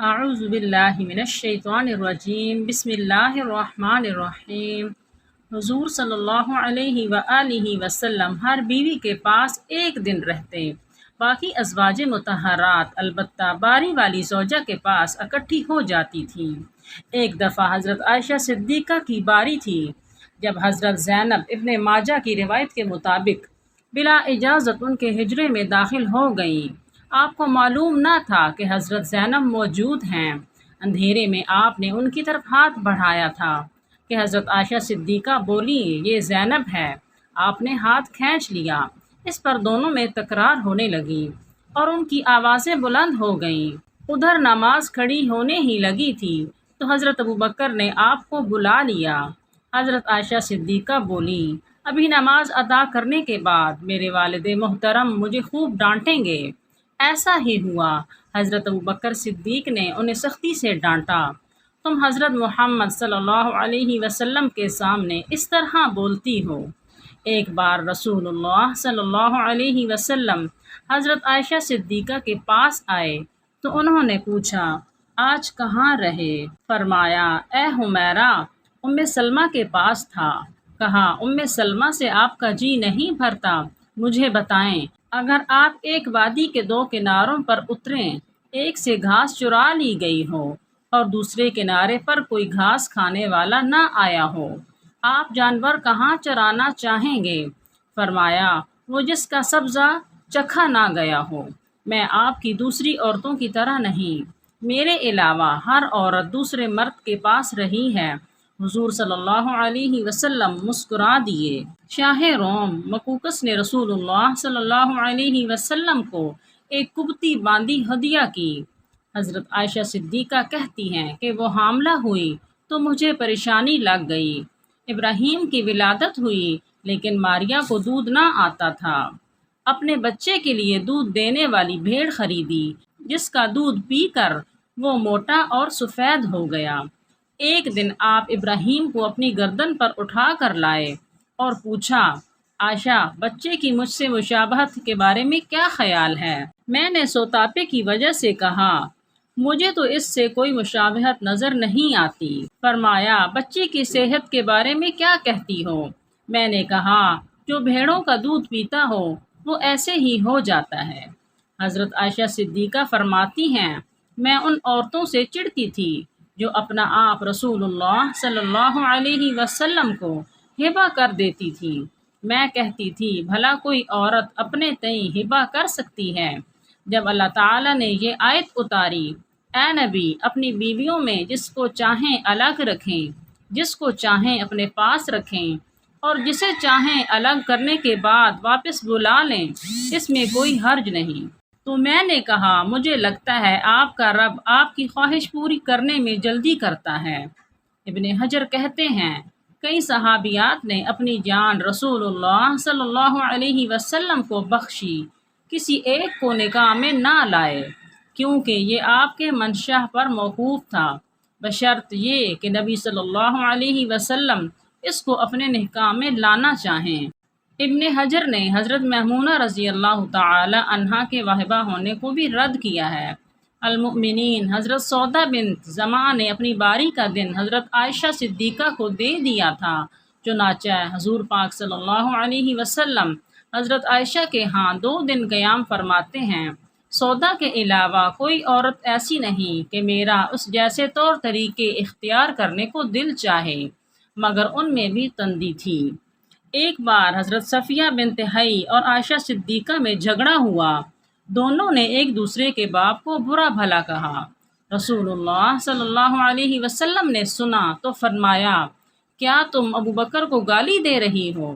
اعوذ باللہ من الشیطان الرجیم بسم اللہ الرحمن الرحیم۔ حضور صلی اللہ علیہ وآلہ وسلم ہر بیوی کے پاس ایک دن رہتے، باقی ازواج مطہرات البتہ باری والی زوجہ کے پاس اکٹھی ہو جاتی تھیں۔ ایک دفعہ حضرت عائشہ صدیقہ کی باری تھی، جب حضرت زینب ابن ماجہ کی روایت کے مطابق بلا اجازت ان کے حجرے میں داخل ہو گئیں۔ آپ کو معلوم نہ تھا کہ حضرت زینب موجود ہیں۔ اندھیرے میں آپ نے ان کی طرف ہاتھ بڑھایا تھا کہ حضرت عائشہ صدیقہ بولی، یہ زینب ہے۔ آپ نے ہاتھ کھینچ لیا، اس پر دونوں میں تکرار ہونے لگی اور ان کی آوازیں بلند ہو گئیں۔ ادھر نماز کھڑی ہونے ہی لگی تھی تو حضرت ابوبکر نے آپ کو بلا لیا۔ حضرت عائشہ صدیقہ بولی، ابھی نماز ادا کرنے کے بعد میرے والد محترم مجھے خوب ڈانٹیں گے۔ ایسا ہی ہوا۔ حضرت ابوبکر صدیق نے انہیں سختی سے ڈانٹا، تم حضرت محمد صلی اللہ علیہ وسلم کے سامنے اس طرح بولتی ہو۔ ایک بار رسول اللہ صلی اللہ علیہ وسلم حضرت عائشہ صدیقہ کے پاس آئے تو انہوں نے پوچھا، آج کہاں رہے؟ فرمایا، اے حمیرہ، ام سلمہ کے پاس تھا۔ کہا، ام سلمہ سے آپ کا جی نہیں بھرتا؟ مجھے بتائیں، اگر آپ ایک وادی کے دو کناروں پر اتریں، ایک سے گھاس چرا لی گئی ہو اور دوسرے کنارے پر کوئی گھاس کھانے والا نہ آیا ہو، آپ جانور کہاں چرانا چاہیں گے؟ فرمایا، وہ جس کا سبزہ چکھا نہ گیا ہو۔ میں آپ کی دوسری عورتوں کی طرح نہیں، میرے علاوہ ہر عورت دوسرے مرد کے پاس رہی ہے۔ حضور صلی اللہ علیہ وسلم مسکرا دیے۔ شاہ روم مقوقس نے رسول اللہ صلی اللہ علیہ وسلم کو ایک کبتی باندی ہدیہ کی۔ حضرت عائشہ صدیقہ کہتی ہیں کہ وہ حاملہ ہوئی تو مجھے پریشانی لگ گئی۔ ابراہیم کی ولادت ہوئی لیکن ماریا کو دودھ نہ آتا تھا۔ اپنے بچے کے لیے دودھ دینے والی بھیڑ خریدی، جس کا دودھ پی کر وہ موٹا اور سفید ہو گیا۔ ایک دن آپ ابراہیم کو اپنی گردن پر اٹھا کر لائے اور پوچھا، عائشہ، بچے کی مجھ سے مشابہت کے بارے میں کیا خیال ہے؟ میں نے سوتاپے کی وجہ سے کہا، مجھے تو اس سے کوئی مشابہت نظر نہیں آتی۔ فرمایا، بچے کی صحت کے بارے میں کیا کہتی ہو؟ میں نے کہا، جو بھیڑوں کا دودھ پیتا ہو وہ ایسے ہی ہو جاتا ہے۔ حضرت عائشہ صدیقہ فرماتی ہیں، میں ان عورتوں سے چڑھتی تھی جو اپنا آپ رسول اللہ صلی اللہ علیہ وسلم کو ہبہ کر دیتی تھی۔ میں کہتی تھی، بھلا کوئی عورت اپنے تئیں ہبہ کر سکتی ہے؟ جب اللہ تعالیٰ نے یہ آیت اتاری، اے نبی، اپنی بیویوں میں جس کو چاہیں الگ رکھیں، جس کو چاہیں اپنے پاس رکھیں اور جسے چاہیں الگ کرنے کے بعد واپس بلا لیں، اس میں کوئی حرج نہیں۔ تو میں نے کہا، مجھے لگتا ہے آپ کا رب آپ کی خواہش پوری کرنے میں جلدی کرتا ہے۔ ابن حجر کہتے ہیں، کئی صحابیات نے اپنی جان رسول اللہ صلی اللہ علیہ وسلم کو بخشی، کسی ایک کو نکاح میں نہ لائے، کیونکہ یہ آپ کے منشاء پر موقوف تھا، بشرط یہ کہ نبی صلی اللہ علیہ وسلم اس کو اپنے نکاح میں لانا چاہیں۔ ابن حجر نے حضرت میمونہ رضی اللہ تعالی عنہا کے واہبہ ہونے کو بھی رد کیا ہے۔ المؤمنین حضرت سودا بنت زمعہ نے اپنی باری کا دن حضرت عائشہ صدیقہ کو دے دیا تھا، چنانچہ حضور پاک صلی اللہ علیہ وسلم حضرت عائشہ کے ہاں 2 دن قیام فرماتے ہیں۔ سودا کے علاوہ کوئی عورت ایسی نہیں کہ میرا اس جیسے طور طریقے اختیار کرنے کو دل چاہے، مگر ان میں بھی تندی تھی۔ ایک بار حضرت صفیہ بنت حی اور عائشہ صدیقہ میں جھگڑا ہوا، دونوں نے ایک دوسرے کے باپ کو برا بھلا کہا۔ رسول اللہ صلی اللہ علیہ وسلم نے سنا تو فرمایا، کیا تم ابوبکر کو گالی دے رہی ہو؟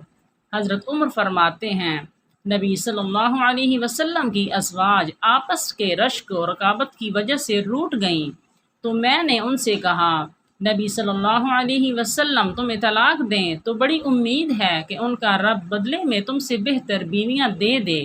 حضرت عمر فرماتے ہیں، نبی صلی اللہ علیہ وسلم کی ازواج آپس کے رشک و رقابت کی وجہ سے روٹھ گئیں تو میں نے ان سے کہا، نبی صلی اللہ علیہ وسلم تمہیں طلاق دیں تو بڑی امید ہے کہ ان کا رب بدلے میں تم سے بہتر بیویاں دے دے۔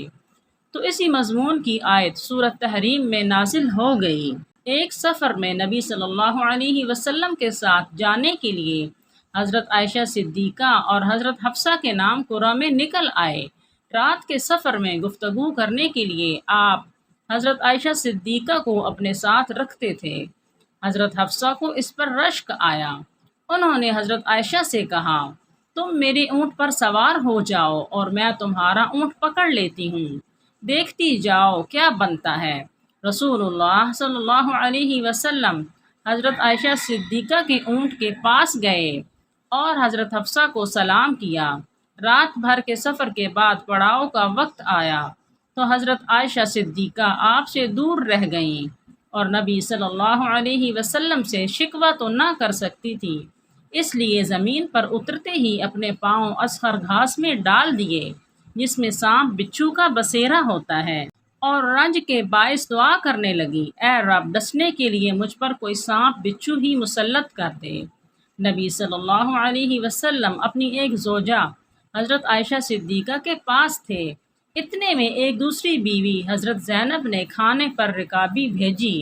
تو اسی مضمون کی آیت سورۃ تحریم میں نازل ہو گئی۔ ایک سفر میں نبی صلی اللہ علیہ وسلم کے ساتھ جانے کے لیے حضرت عائشہ صدیقہ اور حضرت حفصہ کے نام قرہ میں نکل آئے۔ رات کے سفر میں گفتگو کرنے کے لیے آپ حضرت عائشہ صدیقہ کو اپنے ساتھ رکھتے تھے۔ حضرت حفصہ کو اس پر رشک آیا۔ انہوں نے حضرت عائشہ سے کہا، تم میرے اونٹ پر سوار ہو جاؤ اور میں تمہارا اونٹ پکڑ لیتی ہوں، دیکھتی جاؤ کیا بنتا ہے۔ رسول اللہ صلی اللہ علیہ وسلم حضرت عائشہ صدیقہ کے اونٹ کے پاس گئے اور حضرت حفصہ کو سلام کیا۔ رات بھر کے سفر کے بعد پڑاؤ کا وقت آیا تو حضرت عائشہ صدیقہ آپ سے دور رہ گئیں اور نبی صلی اللہ علیہ وسلم سے شکوہ تو نہ کر سکتی تھی، اس لیے زمین پر اترتے ہی اپنے پاؤں اصغر گھاس میں ڈال دیے جس میں سانپ بچھو کا بسیرا ہوتا ہے، اور رنج کے باعث دعا کرنے لگی، اے رب ڈسنے کے لیے مجھ پر کوئی سانپ بچھو ہی مسلط کر دے۔ نبی صلی اللہ علیہ وسلم اپنی ایک زوجہ حضرت عائشہ صدیقہ کے پاس تھے۔ اتنے میں ایک دوسری بیوی حضرت زینب نے کھانے پر رکابی بھیجی۔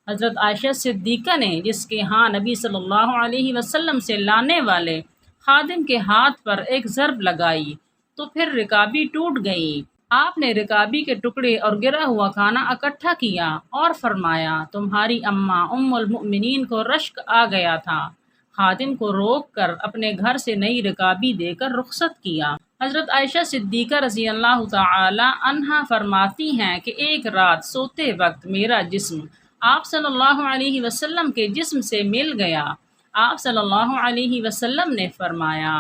حضرت عائشہ صدیقہ نے جس کے ہاں نبی صلی اللہ علیہ وسلم سے لانے والے خادم کے ہاتھ پر ایک ضرب لگائی تو پھر رکابی ٹوٹ گئی۔ آپ نے رکابی کے ٹکڑے اور گرا ہوا کھانا اکٹھا کیا اور فرمایا، تمہاری اماں ام المؤمنین کو رشک آ گیا تھا۔ خادم کو روک کر اپنے گھر سے نئی رکابی دے کر رخصت کیا۔ حضرت عائشہ صدیقہ رضی اللہ تعالی عنہا فرماتی ہیں کہ ایک رات سوتے وقت میرا جسم آپ صلی اللہ علیہ وسلم کے جسم سے مل گیا۔ آپ صلی اللہ علیہ وسلم نے فرمایا،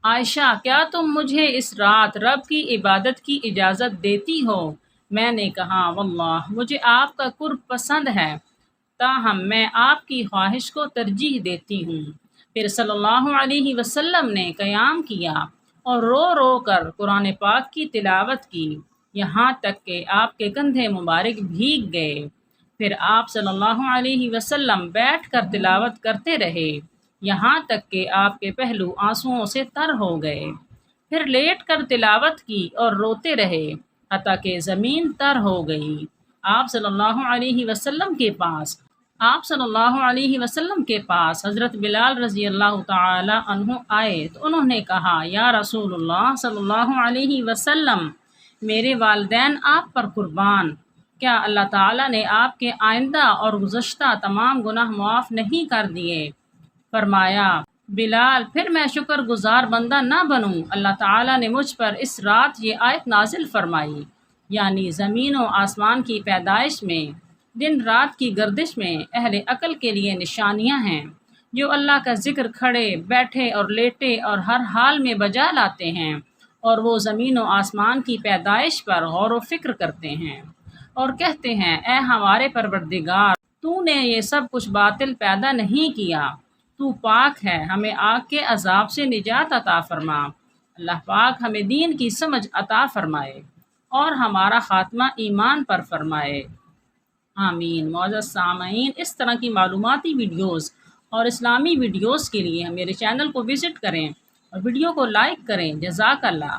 عائشہ کیا تم مجھے اس رات رب کی عبادت کی اجازت دیتی ہو؟ میں نے کہا، واللہ مجھے آپ کا قرب پسند ہے، تاہم میں آپ کی خواہش کو ترجیح دیتی ہوں۔ پھر صلی اللہ علیہ وسلم نے قیام کیا اور رو رو کر قرآن پاک کی تلاوت کی، یہاں تک کہ آپ کے کندھے مبارک بھیگ گئے۔ پھر آپ صلی اللہ علیہ وسلم بیٹھ کر تلاوت کرتے رہے، یہاں تک کہ آپ کے پہلو آنسوؤں سے تر ہو گئے۔ پھر لیٹ کر تلاوت کی اور روتے رہے حتیٰ کہ زمین تر ہو گئی۔ آپ صلی اللہ علیہ وسلم کے پاس حضرت بلال رضی اللہ تعالی عنہ آئے تو انہوں نے کہا، یا رسول اللہ صلی اللہ علیہ وسلم، میرے والدین آپ پر قربان، کیا اللہ تعالیٰ نے آپ کے آئندہ اور گزشتہ تمام گناہ معاف نہیں کر دیے؟ فرمایا، بلال پھر میں شکر گزار بندہ نہ بنوں؟ اللہ تعالیٰ نے مجھ پر اس رات یہ آیت نازل فرمائی، یعنی زمین و آسمان کی پیدائش میں، دن رات کی گردش میں اہل عقل کے لیے نشانیاں ہیں، جو اللہ کا ذکر کھڑے بیٹھے اور لیٹے اور ہر حال میں بجا لاتے ہیں، اور وہ زمین و آسمان کی پیدائش پر غور و فکر کرتے ہیں اور کہتے ہیں، اے ہمارے پروردگار، تو نے یہ سب کچھ باطل پیدا نہیں کیا، تو پاک ہے، ہمیں آگ کے عذاب سے نجات عطا فرما۔ اللہ پاک ہمیں دین کی سمجھ عطا فرمائے اور ہمارا خاتمہ ایمان پر فرمائے، آمین۔ معزز سامعین، اس طرح کی معلوماتی ویڈیوز اور اسلامی ویڈیوز کے لیے میرے چینل کو وزٹ کریں اور ویڈیو کو لائک کریں۔ جزاک اللہ۔